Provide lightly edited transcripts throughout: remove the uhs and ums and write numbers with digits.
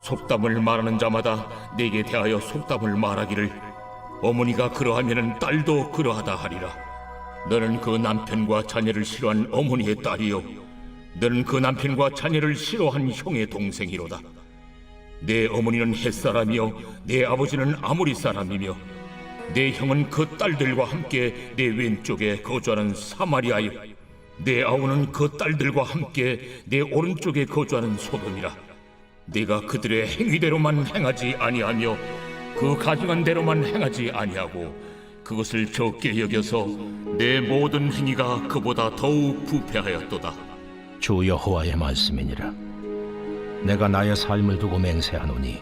속담을 말하는 자마다 내게 대하여 속담을 말하기를 어머니가 그러하면은 딸도 그러하다 하리라. 너는 그 남편과 자녀를 싫어한 어머니의 딸이요 너는 그 남편과 자녀를 싫어한 형의 동생이로다. 내 어머니는 햇사람이요 내 아버지는 아모리 사람이며 내 형은 그 딸들과 함께 내 왼쪽에 거주하는 사마리아요 내 아우는 그 딸들과 함께 내 오른쪽에 거주하는 소돔이라. 네가 그들의 행위대로만 행하지 아니하며 그 가증한 대로만 행하지 아니하고 그것을 적게 여겨서 내 모든 행위가 그보다 더욱 부패하였도다. 주 여호와의 말씀이니라. 내가 나의 삶을 두고 맹세하노니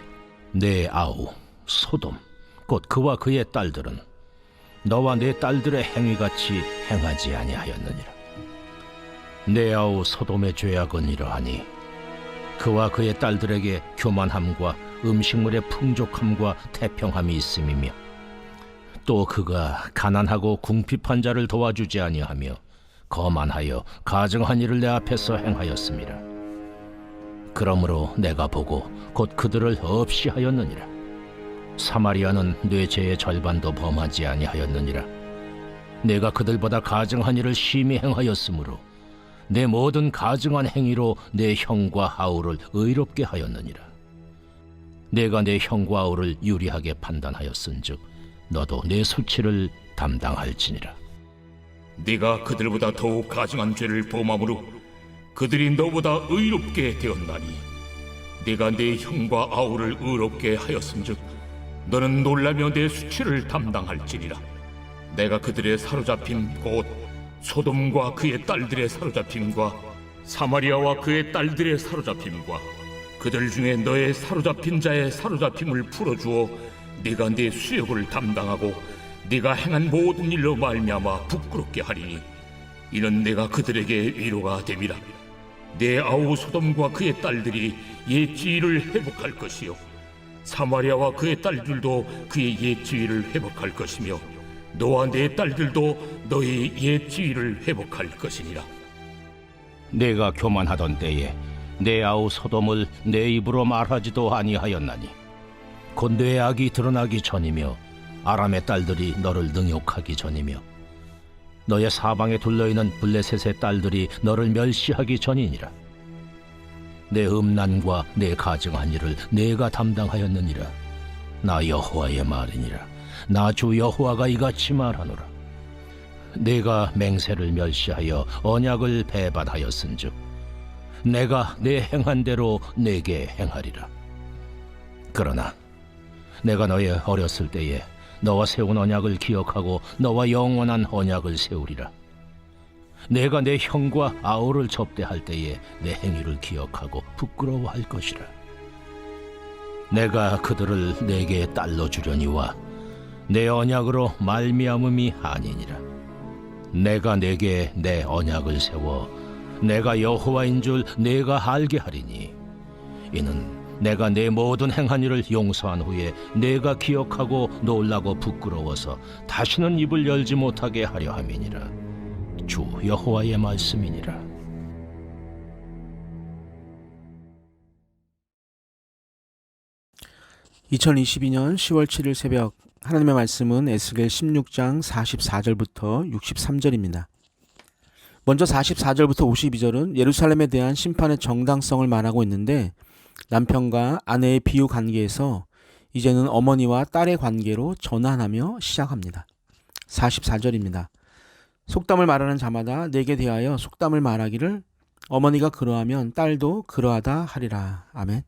내 아우 소돔 곧 그와 그의 딸들은 너와 내 딸들의 행위같이 행하지 아니하였느니라. 내 아우 소돔의 죄악은 이러하니 그와 그의 딸들에게 교만함과 음식물의 풍족함과 태평함이 있음이며 또 그가 가난하고 궁핍한 자를 도와주지 아니하며 거만하여 가증한 일을 내 앞에서 행하였음이라. 그러므로 내가 보고 곧 그들을 없이 하였느니라. 사마리아는 내 죄의 절반도 범하지 아니하였느니라. 내가 그들보다 가증한 일을 심히 행하였으므로 내 모든 가증한 행위로 내 형과 아우를 의롭게 하였느니라. 내가 내 형과 아우를 유리하게 판단하였은즉 너도 내 수치를 담당할지니라. 네가 그들보다 더욱 가증한 죄를 범함으로 그들이 너보다 의롭게 되었나니 네가 내 형과 아우를 의롭게 하였은즉 너는 놀라며 내 수치를 담당할지니라. 내가 그들의 사로잡힘 곧 소돔과 그의 딸들의 사로잡힘과 사마리아와 그의 딸들의 사로잡힘과 그들 중에 너의 사로잡힌 자의 사로잡힘을 풀어주어 네가 내 수욕을 담당하고 네가 행한 모든 일로 말미암아 부끄럽게 하리니 이는 내가 그들에게 위로가 됨이라. 내 아우 소돔과 그의 딸들이 옛 지위를 회복할 것이요 사마리아와 그의 딸들도 그의 옛 지위를 회복할 것이며 너와 내 딸들도 너의 옛 지위를 회복할 것이니라. 내가 교만하던 때에 내 아우 소돔을 내 입으로 말하지도 아니하였나니 곧 내 악이 드러나기 전이며 아람의 딸들이 너를 능욕하기 전이며 너의 사방에 둘러있는 블레셋의 딸들이 너를 멸시하기 전이니라. 내 음란과 내 가증한 일을 내가 담당하였느니라. 나 여호와의 말이니라. 나 주 여호와가 이같이 말하노라. 내가 맹세를 멸시하여 언약을 배반하였은즉 내가 내 행한 대로 내게 행하리라. 그러나 내가 너의 어렸을 때에 너와 세운 언약을 기억하고 너와 영원한 언약을 세우리라. 내가 내 형과 아우를 접대할 때에 내 행위를 기억하고 부끄러워할 것이라. 내가 그들을 내게 딸로 주려니와 내 언약으로 말미암음이 아니니라. 내가 내게 내 언약을 세워 내가 여호와인 줄 내가 알게 하리니 이는 내가 내 모든 행한 일을 용서한 후에 내가 기억하고 놀라고 부끄러워서 다시는 입을 열지 못하게 하려 함이니라. 주 여호와의 말씀이니라. (2022년 10월 7일) 새벽 하나님의 말씀은 에스겔 16장 44절부터 63절입니다. 먼저 44절부터 52절은 예루살렘에 대한 심판의 정당성을 말하고 있는데 남편과 아내의 비유 관계에서 이제는 어머니와 딸의 관계로 전환하며 시작합니다. 44절입니다. 속담을 말하는 자마다 내게 대하여 속담을 말하기를 어머니가 그러하면 딸도 그러하다 하리라. 아멘.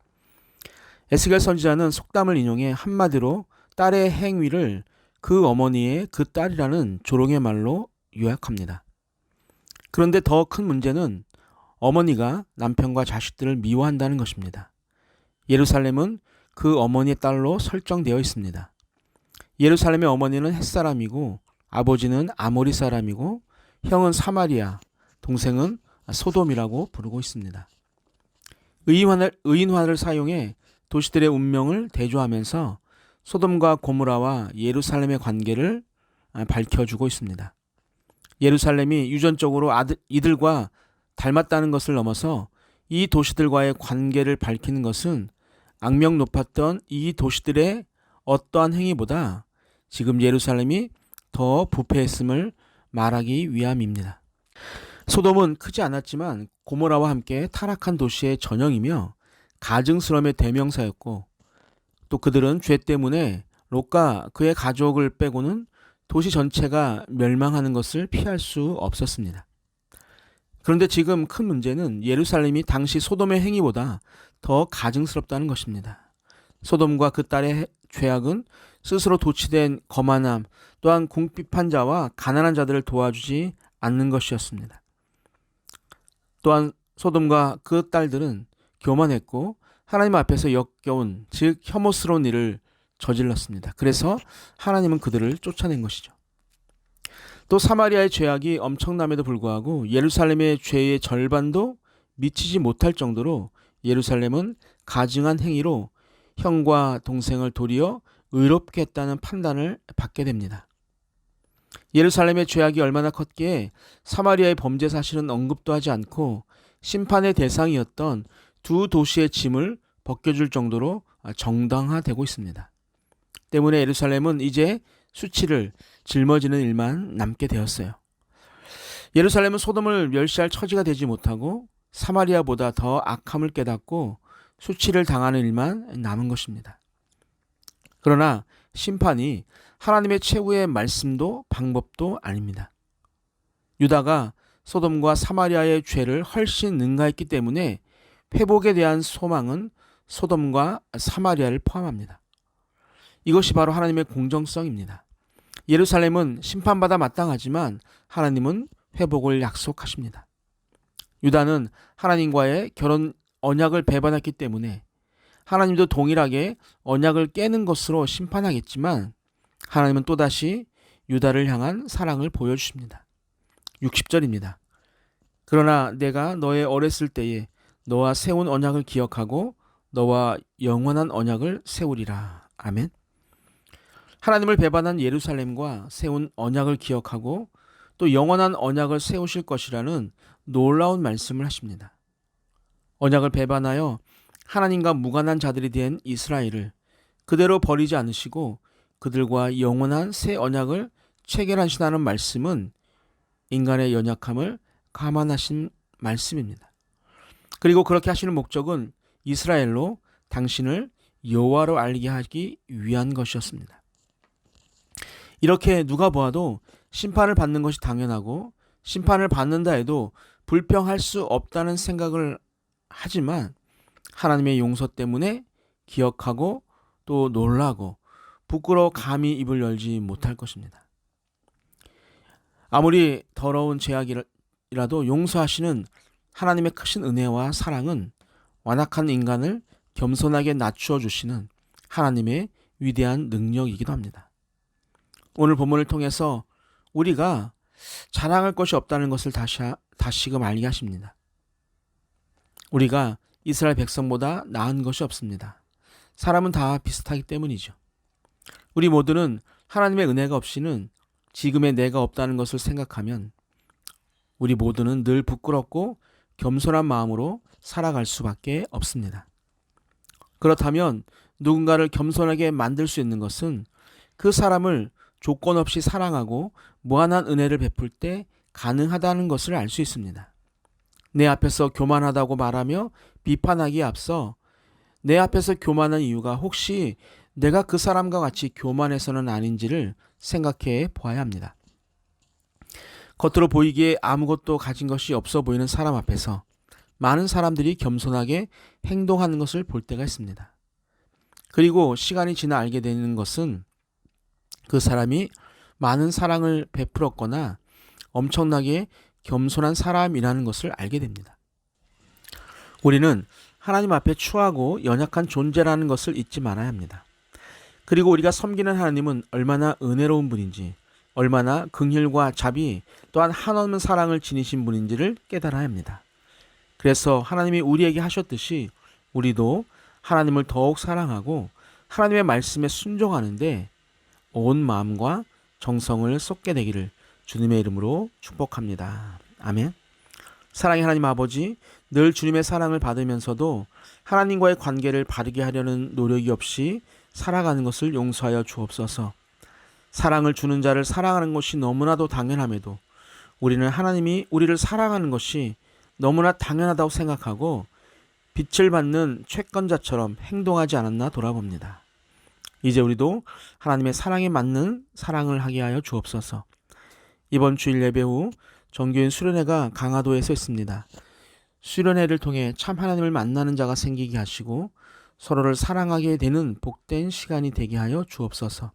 에스겔 선지자는 속담을 인용해 한마디로 딸의 행위를 그 어머니의 그 딸이라는 조롱의 말로 요약합니다. 그런데 더 큰 문제는 어머니가 남편과 자식들을 미워한다는 것입니다. 예루살렘은 그 어머니의 딸로 설정되어 있습니다. 예루살렘의 어머니는 햇사람이고 아버지는 아모리 사람이고 형은 사마리아, 동생은 소돔이라고 부르고 있습니다. 의인화를 사용해 도시들의 운명을 대조하면서 소돔과 고모라와 예루살렘의 관계를 밝혀주고 있습니다. 예루살렘이 유전적으로 이들과 닮았다는 것을 넘어서 이 도시들과의 관계를 밝히는 것은 악명 높았던 이 도시들의 어떠한 행위보다 지금 예루살렘이 더 부패했음을 말하기 위함입니다. 소돔은 크지 않았지만 고모라와 함께 타락한 도시의 전형이며 가증스러움의 대명사였고, 또 그들은 죄 때문에 롯과 그의 가족을 빼고는 도시 전체가 멸망하는 것을 피할 수 없었습니다. 그런데 지금 큰 문제는 예루살렘이 당시 소돔의 행위보다 더 가증스럽다는 것입니다. 소돔과 그 딸의 죄악은 스스로 도취된 거만함, 또한 궁핍한 자와 가난한 자들을 도와주지 않는 것이었습니다. 또한 소돔과 그 딸들은 교만했고 하나님 앞에서 역겨운, 즉 혐오스러운 일을 저질렀습니다. 그래서 하나님은 그들을 쫓아낸 것이죠. 또 사마리아의 죄악이 엄청남에도 불구하고 예루살렘의 죄의 절반도 미치지 못할 정도로 예루살렘은 가증한 행위로 형과 동생을 도리어 의롭게 했다는 판단을 받게 됩니다. 예루살렘의 죄악이 얼마나 컸기에 사마리아의 범죄 사실은 언급도 하지 않고 심판의 대상이었던 두 도시의 짐을 벗겨줄 정도로 정당화되고 있습니다. 때문에 예루살렘은 이제 수치를 짊어지는 일만 남게 되었어요. 예루살렘은 소돔을 멸시할 처지가 되지 못하고 사마리아보다 더 악함을 깨닫고 수치를 당하는 일만 남은 것입니다. 그러나 심판이 하나님의 최후의 말씀도 방법도 아닙니다. 유다가 소돔과 사마리아의 죄를 훨씬 능가했기 때문에 회복에 대한 소망은 소돔과 사마리아를 포함합니다. 이것이 바로 하나님의 공정성입니다. 예루살렘은 심판받아 마땅하지만 하나님은 회복을 약속하십니다. 유다는 하나님과의 결혼 언약을 배반했기 때문에 하나님도 동일하게 언약을 깨는 것으로 심판하겠지만 하나님은 또다시 유다를 향한 사랑을 보여주십니다. 60절입니다. 그러나 내가 너의 어렸을 때에 너와 세운 언약을 기억하고 너와 영원한 언약을 세우리라. 아멘. 하나님을 배반한 예루살렘과 세운 언약을 기억하고 또 영원한 언약을 세우실 것이라는 놀라운 말씀을 하십니다. 언약을 배반하여 하나님과 무관한 자들이 된 이스라엘을 그대로 버리지 않으시고 그들과 영원한 새 언약을 체결하시다는 말씀은 인간의 연약함을 감안하신 말씀입니다. 그리고 그렇게 하시는 목적은 이스라엘로 당신을 여호와로 알게 하기 위한 것이었습니다. 이렇게 누가 보아도 심판을 받는 것이 당연하고 심판을 받는다 해도 불평할 수 없다는 생각을 하지만 하나님의 용서 때문에 기억하고 또 놀라고 부끄러워 감히 입을 열지 못할 것입니다. 아무리 더러운 죄악이라도 용서하시는 하나님의 크신 은혜와 사랑은 완악한 인간을 겸손하게 낮추어 주시는 하나님의 위대한 능력이기도 합니다. 오늘 본문을 통해서 우리가 자랑할 것이 없다는 것을 다시금 알게 하십니다. 우리가 이스라엘 백성보다 나은 것이 없습니다. 사람은 다 비슷하기 때문이죠. 우리 모두는 하나님의 은혜가 없이는 지금의 내가 없다는 것을 생각하면 우리 모두는 늘 부끄럽고 겸손한 마음으로 살아갈 수밖에 없습니다. 그렇다면 누군가를 겸손하게 만들 수 있는 것은 그 사람을 조건 없이 사랑하고 무한한 은혜를 베풀 때 가능하다는 것을 알 수 있습니다. 내 앞에서 교만하다고 말하며 비판하기에 앞서 내 앞에서 교만한 이유가 혹시 내가 그 사람과 같이 교만해서는 아닌지를 생각해 보아야 합니다. 겉으로 보이기에 아무것도 가진 것이 없어 보이는 사람 앞에서 많은 사람들이 겸손하게 행동하는 것을 볼 때가 있습니다. 그리고 시간이 지나 알게 되는 것은 그 사람이 많은 사랑을 베풀었거나 엄청나게 겸손한 사람이라는 것을 알게 됩니다. 우리는 하나님 앞에 추하고 연약한 존재라는 것을 잊지 말아야 합니다. 그리고 우리가 섬기는 하나님은 얼마나 은혜로운 분인지, 얼마나 긍휼과 자비 또한 한없는 사랑을 지니신 분인지를 깨달아야 합니다. 그래서 하나님이 우리에게 하셨듯이 우리도 하나님을 더욱 사랑하고 하나님의 말씀에 순종하는데 온 마음과 정성을 쏟게 되기를 주님의 이름으로 축복합니다. 아멘. 사랑의 하나님 아버지, 늘 주님의 사랑을 받으면서도 하나님과의 관계를 바르게 하려는 노력이 없이 살아가는 것을 용서하여 주옵소서. 사랑을 주는 자를 사랑하는 것이 너무나도 당연함에도 우리는 하나님이 우리를 사랑하는 것이 너무나 당연하다고 생각하고 빛을 받는 채권자처럼 행동하지 않았나 돌아봅니다. 이제 우리도 하나님의 사랑에 맞는 사랑을 하게 하여 주옵소서. 이번 주일 예배 후 정교인 수련회가 강화도에서 있습니다. 수련회를 통해 참 하나님을 만나는 자가 생기게 하시고 서로를 사랑하게 되는 복된 시간이 되게 하여 주옵소서.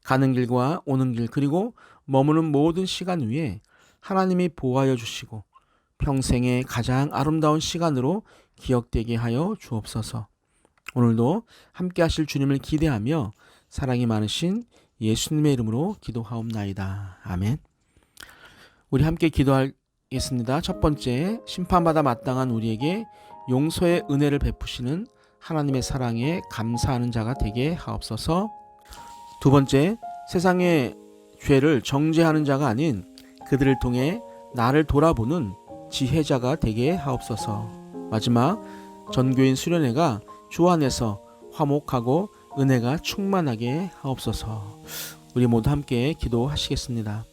가는 길과 오는 길 그리고 머무는 모든 시간 위에 하나님이 보호하여 주시고 평생의 가장 아름다운 시간으로 기억되게 하여 주옵소서. 오늘도 함께 하실 주님을 기대하며 사랑이 많으신 예수님의 이름으로 기도하옵나이다. 아멘. 우리 함께 기도하겠습니다. 첫 번째, 심판받아 마땅한 우리에게 용서의 은혜를 베푸시는 하나님의 사랑에 감사하는 자가 되게 하옵소서. 두 번째, 세상의 죄를 정죄하는 자가 아닌 그들을 통해 나를 돌아보는 지혜자가 되게 하옵소서. 마지막, 전교인 수련회가 주 안에서 화목하고 은혜가 충만하게 하옵소서. 우리 모두 함께 기도하시겠습니다.